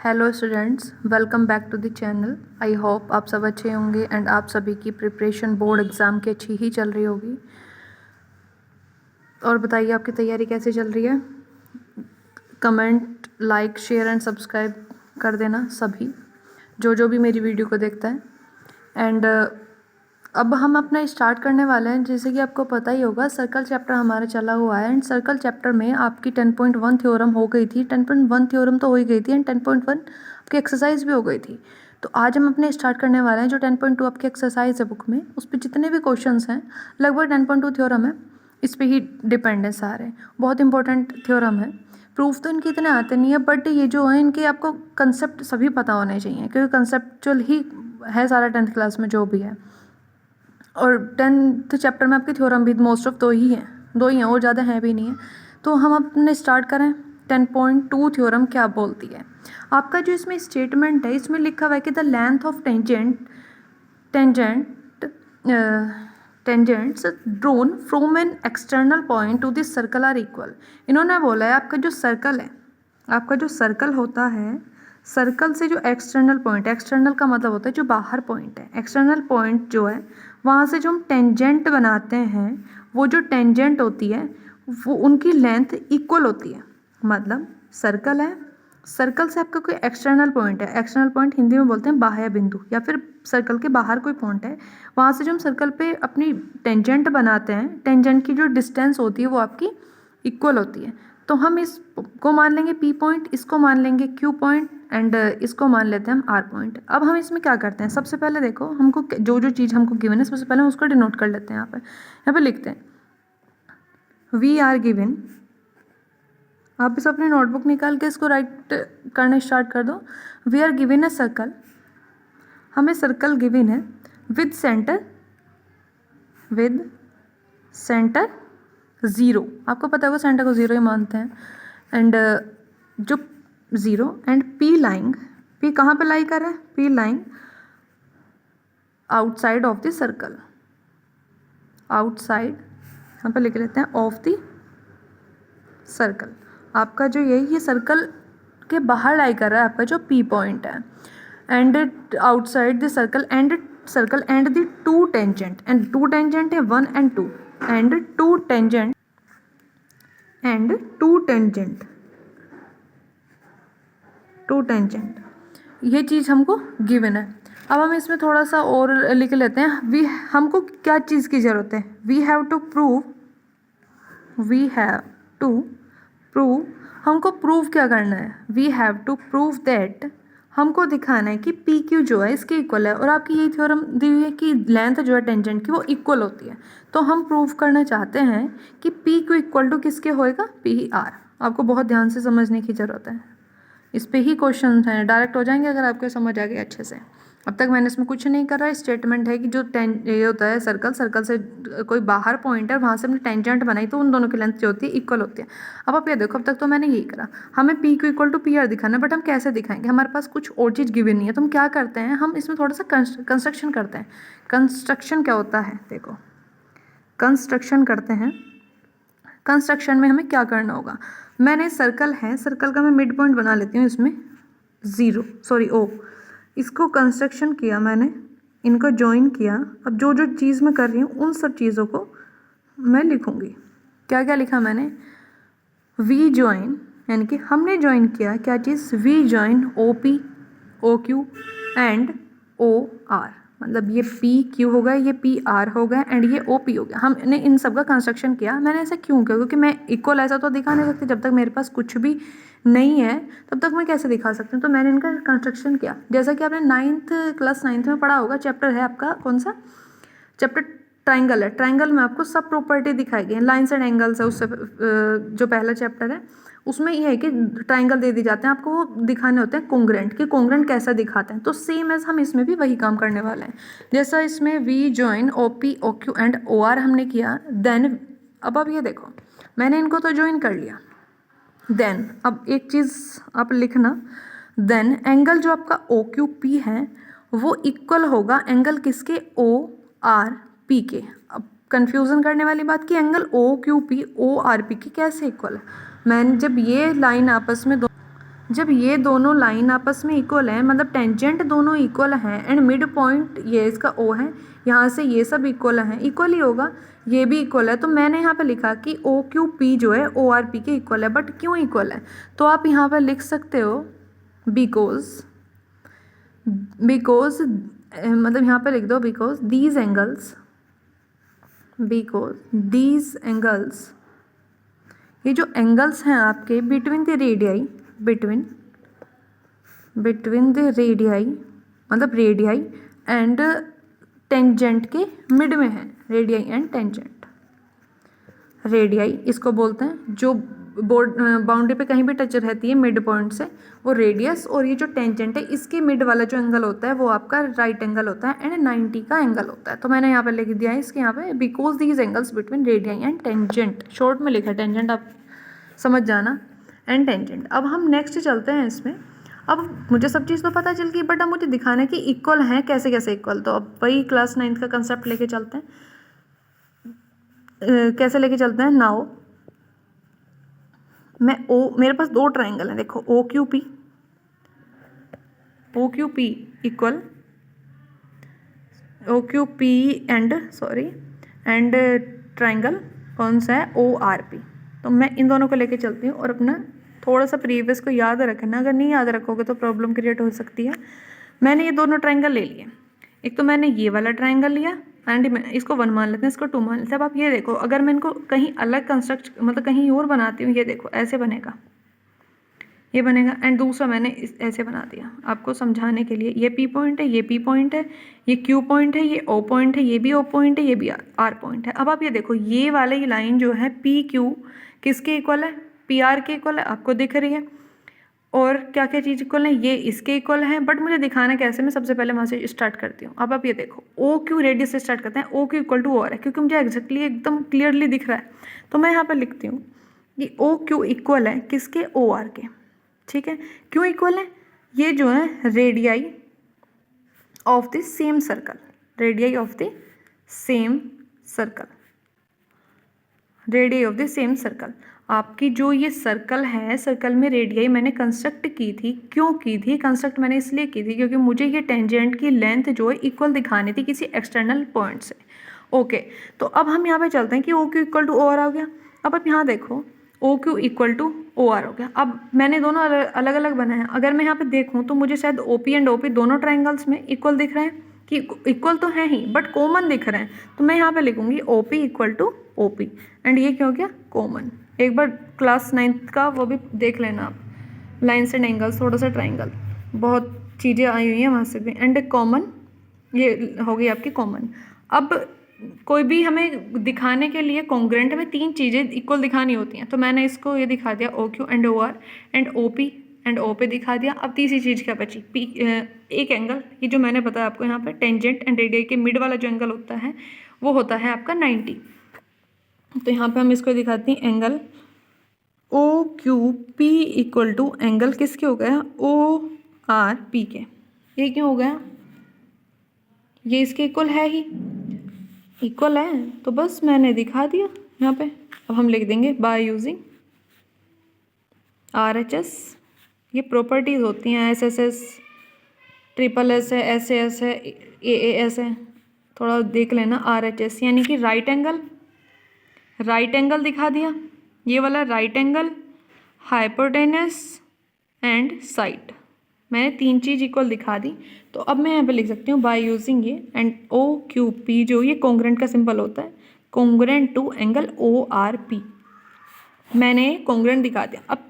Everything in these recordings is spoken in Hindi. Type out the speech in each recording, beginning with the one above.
Hello students, welcome back to the channel. I hope आप सब अच्छे होंगे एंड आप सभी की प्रिपरेशन बोर्ड एग्ज़ाम की अच्छी ही चल रही होगी। और बताइए आपकी तैयारी कैसे चल रही है। Comment, like, share and subscribe कर देना सभी जो भी मेरी वीडियो को देखता है। एंड अब हम अपना स्टार्ट करने वाले हैं। जैसे कि आपको पता ही होगा, सर्कल चैप्टर हमारा चला हुआ है एंड सर्कल चैप्टर में आपकी 10.1 थ्योरम हो गई थी। 10.1 थ्योरम तो हो ही गई थी एंड 10.1 आपकी एक्सरसाइज भी हो गई थी। तो आज हम अपने स्टार्ट करने वाले हैं जो 10.2 आपकी एक्सरसाइज है बुक में, उस पर जितने भी क्वेश्चंस हैं लगभग 10.2 थ्योरम है, इस पर ही डिपेंड है सारे। बहुत इंपॉर्टेंट थ्योरम है। प्रूफ तो इनके इतने आते नहीं है, बट ये जो है इनके आपको कंसेप्ट सभी पता होने चाहिए, क्योंकि कंसेप्चुअल ही है सारा 10th क्लास में जो भी है। और 10th चैप्टर में आपके थ्योरम भी मोस्ट ऑफ दो ही हैं और ज़्यादा हैं भी नहीं है। तो हम अपने स्टार्ट करें। 10.2 थ्योरम क्या बोलती है। आपका जो इसमें स्टेटमेंट है, इसमें लिखा हुआ है कि the length of tangents drawn from an external point to this circle are equal. इन्होंने बोला है आपका जो सर्कल है, आपका जो सर्कल होता है, सर्कल से जो एक्सटर्नल पॉइंट, एक्सटर्नल का मतलब होता है जो बाहर पॉइंट है, एक्सटर्नल पॉइंट जो है वहाँ से जो हम टेंजेंट बनाते हैं, वो जो टेंजेंट होती है वो उनकी लेंथ इक्वल होती है। मतलब सर्कल है, सर्कल से आपका कोई एक्सटर्नल पॉइंट है, एक्सटर्नल पॉइंट हिंदी में बोलते हैं बाह्य बिंदु, या फिर सर्कल के बाहर कोई पॉइंट है, वहाँ से जो हम सर्कल पे अपनी टेंजेंट बनाते हैं, टेंजेंट की जो डिस्टेंस होती है वो आपकी इक्वल होती है। तो हम इसको मान लेंगे P पॉइंट, इसको मान लेंगे Q पॉइंट एंड इसको मान लेते हैं हम R पॉइंट। अब हम इसमें क्या करते हैं, सबसे पहले देखो हमको जो चीज़ हमको गिवन है, सबसे पहले हम उसको डिनोट कर लेते हैं। यहाँ पे लिखते हैं वी आर गिवन। आप इस अपनी नोटबुक निकाल के इसको राइट करने स्टार्ट कर दो। We are given a circle, हमें सर्कल गिवन है विद सेंटर 0। आपको पता होगा सेंटर को 0 ही मानते हैं। एंड जो 0 एंड P लाइंग, P कहाँ पे लाई कर रहा है, P lying outside of the circle, outside यहाँ पे लिख लेते हैं ऑफ द सर्कल। आपका जो ये सर्कल के बाहर लाई कर रहा है आपका जो P पॉइंट है। And outside the circle and the two tangent, and two tangent है 1 and 2 एंड टू टेंजेंट ये चीज़ हमको गिवन है। अब हम इसमें थोड़ा सा और लिख लेते हैं। हमको क्या चीज़ की ज़रूरत है, वी हैव टू प्रूव, हमको प्रूव क्या करना है, we have to prove that, हमको दिखाना है कि पी क्यू जो है इसके इक्वल है। और आपकी यही थ्योरम दी हुई है कि लेंथ जो है टेंजेंट की वो इक्वल होती है। तो हम प्रूव करना चाहते हैं कि पी क्यू इक्वल टू किसके होएगा, पी आर। आपको बहुत ध्यान से समझने की ज़रूरत है, इस पे ही क्वेश्चन हैं, डायरेक्ट हो जाएंगे अगर आपको समझ आ गया अच्छे से। अब तक मैंने इसमें कुछ नहीं करा। स्टेटमेंट है कि जो ये होता है सर्कल से कोई बाहर पॉइंट है, वहाँ से हमने टेंजेंट बनाई तो उन दोनों की लेंथ जो होती है इक्वल होती है। अब आप ये देखो, अब तक तो मैंने यही करा, हमें P Q equal to P R दिखाना है, बट हम कैसे दिखाएंगे, हमारे पास कुछ और चीज़ गिवन नहीं है। तो हम क्या करते हैं, हम इसमें थोड़ा सा कंस्ट्रक्शन करते हैं। कंस्ट्रक्शन क्या होता है, देखो कंस्ट्रक्शन करते हैं। कंस्ट्रक्शन में हमें क्या करना होगा, मैंने सर्कल है, सर्कल का मैं मिड पॉइंट बना लेती हूँ इसमें O। इसको कंस्ट्रक्शन किया मैंने, इनको ज्वाइन किया। अब जो चीज़ मैं कर रही हूँ उन सब चीज़ों को मैं लिखूँगी। क्या क्या लिखा मैंने, वी ज्वाइन, यानी कि हमने ज्वाइन किया क्या चीज़, we join OP OQ and OR। मतलब ये PQ हो गया, ये PR हो गया एंड ये OP हो गया। हमने इन सब का कंस्ट्रक्शन किया। मैंने ऐसा क्यों किया, क्योंकि मैं इक्वल ऐसा तो दिखा नहीं सकती, जब तक मेरे पास कुछ भी नहीं है तब तक मैं कैसे दिखा सकती हूँ। तो मैंने इनका कंस्ट्रक्शन किया। जैसा कि आपने क्लास 9th में पढ़ा होगा, चैप्टर है आपका कौन सा चैप्टर, ट्राइंगल है। ट्राइंगल में आपको सब प्रॉपर्टी दिखाई गई है, लाइन्स एंड एंगल्स है उससे जो पहला चैप्टर है उसमें ये है कि ट्राइंगल दे दी जाते हैं आपको, वो दिखाने होते हैं कोंग्रेंट, कि कोंग्रेंट कैसा दिखाते हैं। तो सेम एज हम इसमें भी वही काम करने वाले हैं। जैसा इसमें we join OP OQ and OR हमने किया, देन अब ये देखो मैंने इनको तो ज्वाइन कर लिया। देन अब एक चीज़ आप लिखना, देन एंगल जो आपका OQP है वो इक्वल होगा एंगल किसके, ORP के। अब कंफ्यूजन करने वाली बात कि एंगल OQP ORP के कैसे इक्वल है। मैंने जब ये लाइन आपस में जब ये दोनों लाइन आपस में इक्वल है, मतलब टेंजेंट दोनों इक्वल हैं एंड मिड पॉइंट ये इसका ओ है, यहाँ से ये सब इक्वल हैं, इक्वल ही होगा, ये भी इक्वल है, तो मैंने यहाँ पे लिखा कि ओ क्यू पी जो है ओ आर पी के इक्वल है। बट क्यों इक्वल है, तो आप यहाँ पे लिख सकते हो बिकॉज मतलब यहाँ पे लिख दो बिकॉज दीज एंगल्स, ये जो एंगल्स हैं आपके between the radii, between the radii मतलब रेडियाई एंड टेंजेंट के मिड में है, रेडियाई एंड टेंजेंट। रेडियाई इसको बोलते हैं जो बाउंड्री पे कहीं भी टच रहती है मिड पॉइंट से, वो रेडियस, और ये जो टेंजेंट है इसके मिड वाला जो एंगल होता है वो आपका राइट एंगल होता है एंड 90 का एंगल होता है। तो मैंने यहाँ पे लिख दिया है इसके यहाँ पे because these angles between radii and tangent, short में लिखा टेंजेंट, आप समझ जाना, एंड टेंजेंट। अब हम नेक्स्ट चलते हैं इसमें। अब मुझे सब चीज़ तो पता चल गई, बट अब मुझे दिखाना है कि इक्वल हैं कैसे कैसे इक्वल, तो अब वही क्लास 9th का कंसेप्ट लेके चलते हैं। कैसे लेके चलते हैं, नाउ मेरे पास दो ट्राइंगल हैं, देखो O Q P equal O Q P and triangle कौन सा है, ओ आर पी। तो मैं इन दोनों को लेके चलती हूँ और अपना थोड़ा सा प्रीवियस को याद रखना, अगर नहीं याद रखोगे तो प्रॉब्लम क्रिएट हो सकती है। मैंने ये दोनों ट्राइंगल ले लिए, एक तो मैंने ये वाला ट्राइंगल लिया एंड इसको 1 मान लेते हैं, इसको 2 मान लेते हैं। अब आप ये देखो, अगर मैं इनको कहीं अलग कंस्ट्रक्ट मतलब कहीं और बनाती हूँ, ये देखो ऐसे बनेगा, ये बनेगा, एंड दूसरा मैंने ऐसे बना दिया आपको समझाने के लिए। ये पी पॉइंट है, ये पी पॉइंट है, ये क्यू पॉइंट है, ये ओ पॉइंट है, ये भी ओ पॉइंट है, ये भी आर पॉइंट है। अब आप ये देखो, ये वाली लाइन जो है पी क्यू किसके इक्वल है, पी आर के इक्वल है, आपको दिख रही है। और क्या क्या चीज़ इक्वल है, ये इसके इक्वल है, बट मुझे दिखाना कैसे, मैं सबसे पहले वहाँ से स्टार्ट करती हूँ। अब आप ये देखो, ओ क्यू रेडियस से स्टार्ट करते हैं, O Q equal to O R है, क्योंकि मुझे एग्जैक्टली एकदम क्लियरली दिख रहा है, तो मैं यहाँ पर लिखती हूँ कि ओ क्यू इक्वल है किसके, ओ आर के। ठीक है, क्यों इक्वल है, ये जो है radii of the same circle, radii of the same circle, radii of the same circle. आपकी जो ये सर्कल है, सर्कल में रेडियाई मैंने कंस्ट्रक्ट की थी, क्यों की थी कंस्ट्रक्ट, मैंने इसलिए की थी क्योंकि मुझे ये टेंजेंट की लेंथ जो है इक्वल दिखानी थी किसी एक्सटर्नल पॉइंट से। ओके, तो अब हम यहाँ पे चलते हैं कि O Q equal to O R हो गया। अब आप यहाँ देखो, O Q equal to O R हो गया। अब मैंने दोनों अलग अलग बनाए हैं, अगर मैं यहाँ पे देखूँ तो मुझे शायद O P and O P दोनों ट्राइंगल्स में इक्वल दिख रहे हैं, कि इक्वल तो है ही बट कॉमन दिख रहे हैं, तो मैं यहाँ पे लिखूँगी O P equal to O P, and ये क्या हो गया, कॉमन। एक बार क्लास 9th का वो भी देख लेना आप, लाइन्स एंड एंगल्स, थोड़ा सा ट्राइंगल, बहुत चीज़ें आई हुई हैं वहाँ से भी, एंड कॉमन, ये हो गई आपकी कॉमन। अब कोई भी हमें दिखाने के लिए कॉन्ग्रेंट में 3 चीज़ें इक्वल दिखानी होती हैं, तो मैंने इसको ये दिखा दिया O Q and O R and O P and O P दिखा दिया। अब तीसरी चीज़ क्या बची, एक एंगल, ये जो मैंने बताया आपको यहाँ पे टेंजेंट एंड रेडियस के मिड वाला जो एंगल होता है वो होता है आपका 90। तो यहाँ पे हम इसको दिखाते हैं angle O Q P equal to angle किसके हो गया, ओ आर पी के। ये क्यों हो गया, ये इसके इक्वल है ही, इक्वल है, तो बस मैंने दिखा दिया यहाँ पे। अब हम लिख देंगे बाय यूजिंग RHS, ये प्रॉपर्टीज़ होती हैं, SSS, SSS है, SAS है, AAS है, थोड़ा देख लेना। RHS यानी कि राइट एंगल दिखा दिया, ये वाला right angle, hypotenuse and side, मैंने 3 चीज़ इक्वल दिखा दी। तो अब मैं यहाँ पे लिख सकती हूँ बाय यूजिंग ये एंड ओ क्यू पी, जो ये कॉन्ग्रेंट का सिंबल होता है, congruent to angle O R P, मैंने कॉन्ग्रेंट दिखा दिया। अब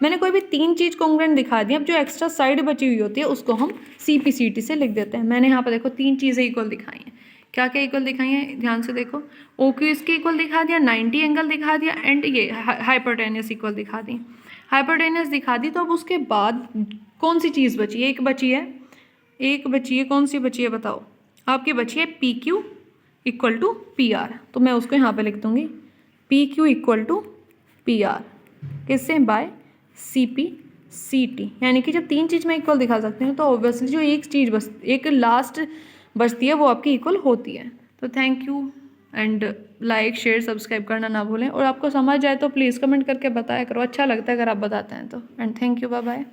मैंने कोई भी 3 चीज़ कॉन्ग्रेंट दिखा दी, अब जो एक्स्ट्रा साइड बची हुई होती है उसको हम CPCT से लिख देते हैं। मैंने यहाँ पर देखो 3 चीज़ें इक्वल दिखाई हैं, क्या क्या इक्वल दिखाई हैं, ध्यान से देखो, ओ क्यू इसके इक्वल दिखा दिया, 90 एंगल दिखा दिया, एंड ये हाइपोटेनस इक्वल दिखा दी, हाइपोटेनस दिखा दी। तो अब उसके बाद कौन सी चीज़ बची है, एक बची है, कौन सी बची है बताओ, आपकी बची है P Q equal to P R. तो मैं उसको यहाँ पे लिख दूँगी P Q equal to P R, किससे, बाय CPCT। यानी कि जब 3 चीज़ मैं इक्वल दिखा सकती हूँ तो ऑब्वियसली जो एक चीज़ एक लास्ट बचती है वो आपकी इक्वल होती है। तो thank you. And like share subscribe करना ना भूलें, और आपको समझ आए तो प्लीज़ कमेंट करके बताया करो, अच्छा लगता है अगर आप बताते हैं तो। And thank you, bye bye.